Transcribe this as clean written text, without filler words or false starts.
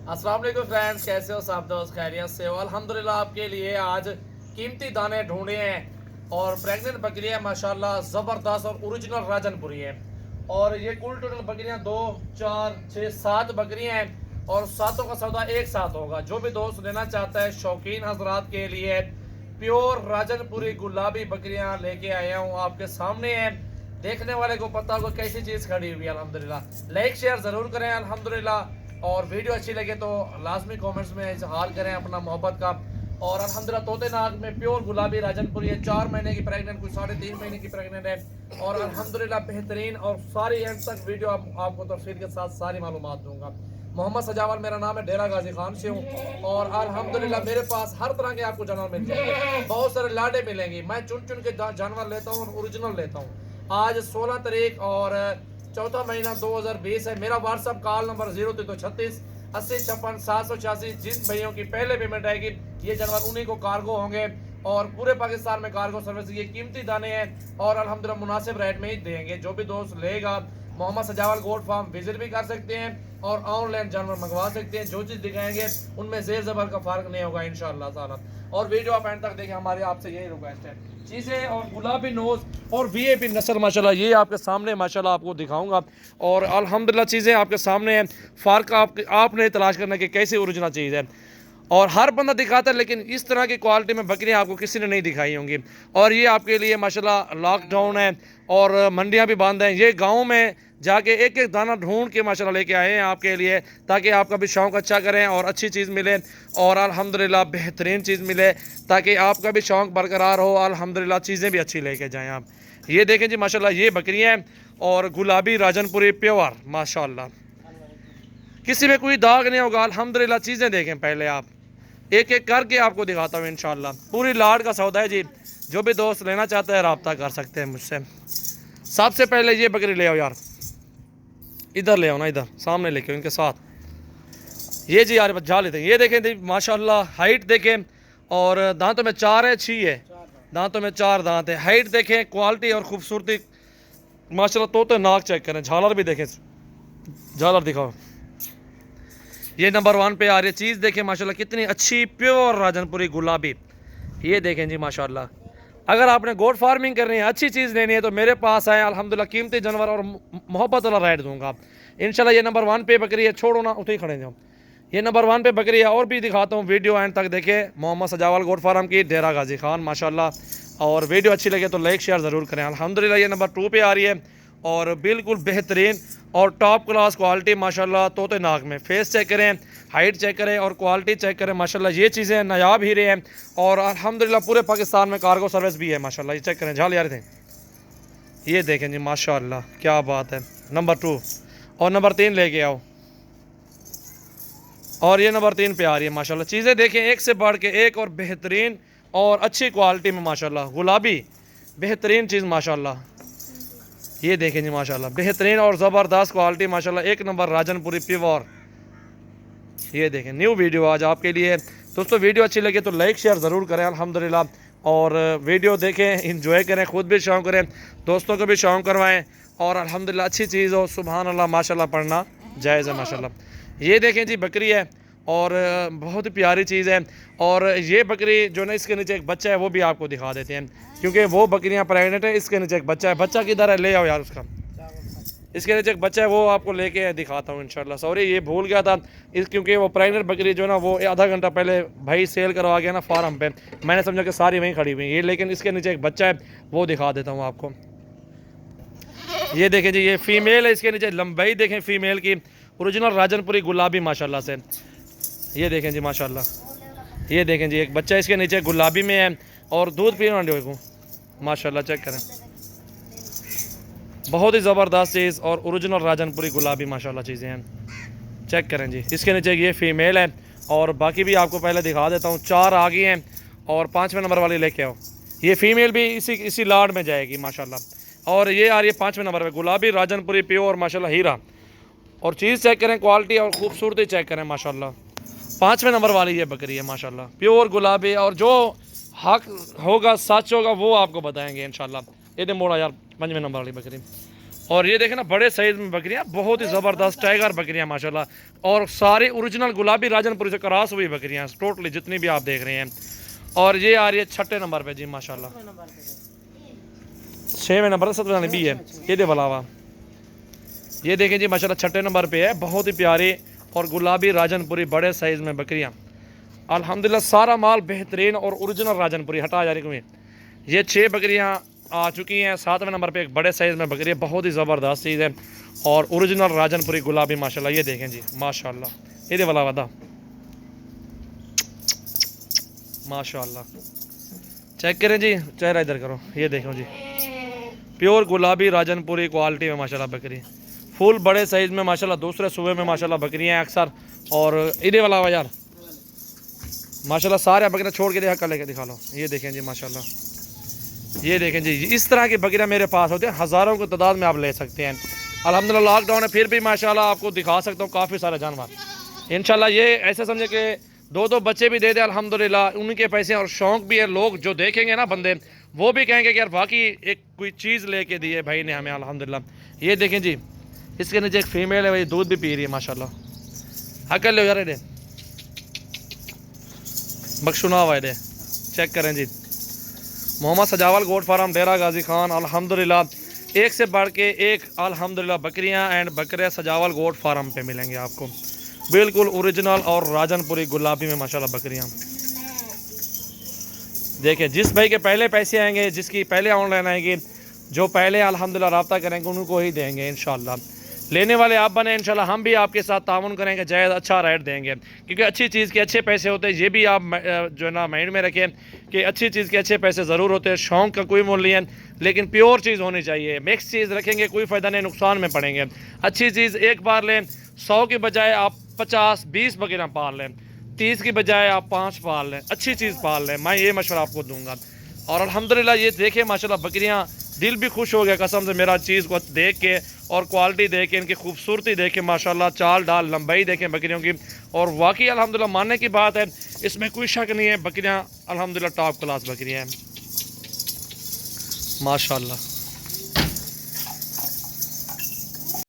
अस्सलाम वालेकुम फ्रेंड्स, कैसे हो सब दोस्त? खैरियत से हो? अल्हम्दुलिल्लाह आपके लिए आज कीमती दाने ढूंढे हैं और प्रेग्नेंट बकरियां माशाल्लाह ज़बरदस्त और ओरिजिनल राजनपुरी है। और ये कुल टोटल बकरियां 2 4 6 7 बकरियां हैं और सातों का सौदा एक साथ होगा। जो भी दोस्त लेना चाहता है शौकीन हजरात के लिए प्योर राजनपुरी गुलाबी बकरियां लेके आया हूँ, आपके सामने है। देखने वाले को पता होगा कैसी चीज़ खड़ी हुई है। अल्हम्दुलिल्लाह लाइक शेयर ज़रूर करें अल्हम्दुलिल्लाह, और वीडियो अच्छी लगे तो लाजमी कमेंट्स में इजहार करें अपना मोहब्बत का। और अल्हम्दुलिल्लाह तोते नाग में प्योर गुलाबी राजनपुरी है, 4 महीने की प्रेग्नेंट, कुछ 3.5 महीने की प्रेग्नेंट है। और अल्हम्दुलिल्लाह बेहतरीन और सारी एंड तक वीडियो आपको तफसील के साथ सारी मालूमात दूंगा। मोहम्मद सजावल मेरा नाम है, डेरा गाजी खान से हूँ। और अल्हम्दुलिल्लाह मेरे पास हर तरह के आपको जानवर मिल जाएंगे, बहुत सारे लाडे मिलेंगे। मैं चुन चुन के जानवर लेता हूँ और ओरिजिनल लेता हूँ। आज 16 तारीख और चौथा महीना 2020 है। मेरा व्हाट्सअप कॉल नंबर 0336 80 56 786। जिन भैयों की पहले पेमेंट आएगी ये जानवर उन्हीं को कार्गो होंगे और पूरे पाकिस्तान में कार्गो सर्विस। ये कीमती दाने हैं और अल्हम्दुलिल्लाह मुनासिब रेट में ही देंगे। जो भी दोस्त लेगा मोहम्मद सजावल गोट फार्म विजिट भी कर सकते हैं और ऑनलाइन जानवर मंगवा सकते हैं। जो चीज़ दिखाएंगे उनमें जेर जबर का फर्क नहीं होगा इंशाअल्लाह ताला। और वीडियो आप एंड तक देखें, हमारे आपसे यही रिक्वेस्ट है। चीज़ें और गुलाबी नोज और वीआईपी नस्ल माशाल्लाह ये आपके सामने माशाल्लाह आपको दिखाऊंगा। और अल्हम्दुलिल्लाह चीज़ें आपके सामने हैं। फ़र्क आपने तलाश करना कि कैसी ओरिजिनल चीज़ है। और हर बंदा दिखाता है लेकिन इस तरह की क्वालिटी में बकरियां आपको किसी ने नहीं दिखाई होंगी। और ये आपके लिए माशाल्लाह लॉकडाउन है और मंडियां भी बंद हैं। ये गाँव में जाके एक एक दाना ढूंढ के माशाल्लाह लेके आए हैं आपके लिए, ताकि आपका भी शौक़ अच्छा करें और अच्छी चीज़ मिले और अल्हम्दुलिल्लाह बेहतरीन चीज़ मिले, ताकि आपका भी शौक़ बरकरार हो। अल्हम्दुलिल्लाह चीज़ें भी अच्छी लेके जाएँ आप। ये देखें जी माशाल्लाह ये बकरियाँ हैं और गुलाबी राजनपुरी प्योर माशाल्लाह, किसी में कोई दाग नहीं होगा। अल्हम्दुलिल्लाह चीज़ें देखें पहले आप, एक एक करके आपको दिखाता हूँ इंशाल्लाह। पूरी लाड का सौदा है जी, जो भी दोस्त लेना चाहता है रब्ता कर सकते हैं मुझसे। सबसे पहले ये बकरी ले आओ यार, इधर ले आओ ना, इधर सामने लेके आओ इनके साथ। ये जी यार जा लेते हैं। ये देखें माशाल्लाह हाइट देखें और दांतों में 4 है 6 है, दांतों में 4 दांत है। हाइट देखें, क्वालिटी और खूबसूरती माशाल्लाह। तोते नाक चेक करें, झालर भी देखें, झालर दिखाओ। ये नंबर 1 पे आ रही है। चीज़ देखें माशाल्लाह कितनी अच्छी प्योर राजनपुरी गुलाबी। ये देखें जी माशाल्लाह। अगर आपने गोट फार्मिंग करनी है, अच्छी चीज़ लेनी है तो मेरे पास आए। अल्हम्दुलिल्लाह कीमती जानवर और मोहब्बत वाला रेट दूंगा इंशाल्लाह। ये नंबर 1 पे बकरी है, छोड़ो ना उठे खड़े जाओ। ये नंबर 1 पे बकरी है और भी दिखाता हूँ, वीडियो एंड तक देखें। मोहम्मद सजावल गोट फार्म की, डेरा गाजी खान माशाल्लाह। और वीडियो अच्छी लगे तो लाइक शेयर ज़रूर करें। अल्हम्दुलिल्लाह ये नंबर 2 पे आ रही है और बिल्कुल बेहतरीन और टॉप क्लास क्वालिटी माशाल्लाह। तोते नाक में फेस चेक करें, हाइट चेक करें और क्वालिटी चेक करें माशाल्लाह। ये चीज़ें नायाब हीरे हैं और अल्हम्दुलिल्लाह पूरे पाकिस्तान में कार्गो सर्विस भी है माशाल्लाह। ये चेक करें, झाल यार थे। ये देखें जी माशाल्लाह क्या बात है। नंबर 2 और नंबर 3 लेके आओ। और ये नंबर 3 पे आ रही है माशाल्लाह। चीज़ें देखें एक से बढ़ के एक और बेहतरीन और अच्छी क्वालिटी में माशाल्लाह। गुलाबी बेहतरीन चीज़ माशाल्लाह। ये देखें जी माशाल्लाह बेहतरीन और ज़बरदस्त क्वालिटी माशाल्लाह। एक नंबर राजनपुरी प्योर। ये देखें न्यू वीडियो आज आपके लिए। दोस्तों वीडियो अच्छी लगे तो लाइक शेयर ज़रूर करें अल्हम्दुलिल्लाह। और वीडियो देखें, इंजॉय करें, ख़ुद भी शौक़ करें, दोस्तों को भी शौक़ करवाएं। और अल्हम्दुलिल्लाह अच्छी चीज़ हो, सुभान अल्लाह माशाल्लाह पढ़ना जायज़ है माशाल्लाह। ये देखें जी बकरी है और बहुत ही प्यारी चीज़ है। और ये बकरी जो ना इसके नीचे एक बच्चा है वो भी आपको दिखा देते हैं, क्योंकि वो बकरियां प्रेग्नेंट है। इसके नीचे एक बच्चा है, बच्चा किधर है, ले आओ यार उसका। इसके नीचे एक बच्चा है, वो आपको लेके दिखाता हूँ इंशाल्लाह। सॉरी ये भूल गया था क्योंकि वो प्रेग्नेंट बकरी जो ना वो आधा घंटा पहले भाई सेल करवा गया ना फार्म पे, मैंने समझा कि सारी वहीं खड़ी हुई है ये, लेकिन इसके नीचे एक बच्चा है वो दिखा देता हूँ आपको। ये देखें जी ये फ़ीमेल है, इसके नीचे लंबाई देखें फ़ीमेल की, ओरिजिनल राजनपुरी गुलाबी माशाल्लाह से। ये देखें जी माशाल्लाह। ये देखें जी एक बच्चा इसके नीचे गुलाबी में है और दूध पीने को माशाल्लाह। चेक करें, बहुत ही ज़बरदस्त चीज़ और ओरिजिनल राजनपुरी गुलाबी माशाल्लाह चीज़ें हैं। चेक करें जी, इसके नीचे ये फ़ीमेल है और बाकी भी आपको पहले दिखा देता हूँ। 4 आ गई हैं और 5वें नंबर वाली लेके आओ। ये फ़ीमेल भी इसी लाड में जाएगी माशाल्लाह। और ये आ रही है 5वें नंबर पे गुलाबी राजनपुरी प्योर माशाल्लाह हीरा। और चीज़ चेक करें, क्वालिटी और ख़ूबसूरती चेक करें माशाल्लाह। 5वें नंबर वाली ये बकरी है माशाल्लाह, प्योर गुलाबी। और जो हक होगा सच होगा वो आपको बताएंगे इंशाल्लाह। ये दे मोड़ा यार 5वें नंबर वाली बकरी। और ये देखें ना बड़े साइज में बकरियां, बहुत ही ज़बरदस्त टाइगर बकरियां माशाल्लाह, और सारी ओरिजिनल गुलाबी राजनपुरी से क्रॉस हुई बकरियां टोटली जितनी भी आप देख रहे हैं। और ये आ रही है 6 नंबर पे जी माशाल्लाह, 6वें नंबर पर 7वें भी है ये दे अलावा। ये देखें जी माशाल्लाह 6 नंबर पे है, बहुत ही प्यारी और गुलाबी राजनपुरी बड़े साइज में बकरियां अल्हम्दुलिल्लाह। सारा माल बेहतरीन और ओरिजिनल राजनपुरी हटा जा रही हुई। ये 6 बकरियां आ चुकी हैं। 7वें नंबर पे एक बड़े साइज़ में बकरी है, बहुत ही ज़बरदस्त चीज़ है और ओरिजिनल राजनपुरी गुलाबी माशाल्लाह। ये देखें जी माशाल्लाह, ये वाला वादा माशाल्लाह, चेक करें जी, चेहरा इधर करो, ये देखो जी प्योर गुलाबी राजनपुरी क्वालिटी में माशाल्लाह बकरी, फुल बड़े साइज़ में माशाल्लाह। दूसरे सूबे में माशाल्लाह बकरियाँ हैं अक्सर। और इधर वाला हुआ यार माशाल्लाह, सारे बकरियाँ छोड़ के देखा, कर लेके दिखा लो। ये देखें जी माशाल्लाह, ये देखें जी इस तरह की बकरियाँ मेरे पास होते हैं, हज़ारों की तादाद में आप ले सकते हैं अल्हम्दुलिल्लाह। लॉकडाउन है फिर भी माशाल्लाह आपको दिखा सकता हूँ काफ़ी सारे जानवर इंशाल्लाह। ये ऐसे समझे कि 2-2 बच्चे भी दे दे अल्हम्दुलिल्लाह, उनके पैसे और शौक़ भी है। लोग जो देखेंगे ना बंदे, वो भी कहेंगे कि यार वाकई एक कोई चीज़ लेके दी है भाई ने हमें अल्हम्दुलिल्लाह। ये देखें जी इसके नीचे एक फ़ीमेल है, वही दूध भी पी रही है माशाल्लाह। हाँ कर लो यार, ये बख्शुना हुआ है, चेक करें जी। मोहम्मद सजावल गोट फार्म डेरा गाजी खान अल्हम्दुलिल्लाह, एक से बढ़ के एक अल्हम्दुलिल्लाह बकरियां एंड बकरे सजावल गोट फार्म पे मिलेंगे आपको, बिल्कुल ओरिजिनल और राजनपुरी गुलाबी में माशाल्लाह बकरियां। देखिए जिस भाई के पहले पैसे आएंगे, जिसकी पहले ऑनलाइन आएंगी, जो पहले अल्हम्दुलिल्लाह रब्ता करेंगे उनको ही देंगे इंशाल्लाह। लेने वाले आप बने इंशाल्लाह, हम भी आपके साथ ताउन करेंगे, जायज़ अच्छा रेट देंगे, क्योंकि अच्छी चीज़ के अच्छे पैसे होते हैं। ये भी आप जो है ना माइंड में रखें कि अच्छी चीज़ के अच्छे पैसे ज़रूर होते हैं। शौक़ का कोई मूल्य नहीं है, लेकिन प्योर चीज़ होनी चाहिए। मिक्स चीज़ रखेंगे कोई फ़ायदा नहीं, नुकसान में पड़ेंगे। अच्छी चीज़ एक बार लें, 100 की बजाय आप 50-20 बकरियाँ पाल लें, 30 की बजाय आप 5 पाल लें, अच्छी चीज़ पाल लें। मैं ये मशवरा आपको दूँगा। और अल्हम्दुलिल्लाह ये देखें माशाल्लाह बकरियाँ, दिल भी खुश हो गया कसम से मेरा चीज़ को देख के, और क्वालिटी देख के, इनकी खूबसूरती देख के माशाल्लाह, चाल डाल लंबाई देखें बकरियों की, और वाकई अल्हम्दुलिल्लाह मानने की बात है, इसमें कोई शक नहीं है, बकरियाँ अल्हम्दुलिल्लाह टॉप क्लास बकरियाँ हैं माशाल्लाह।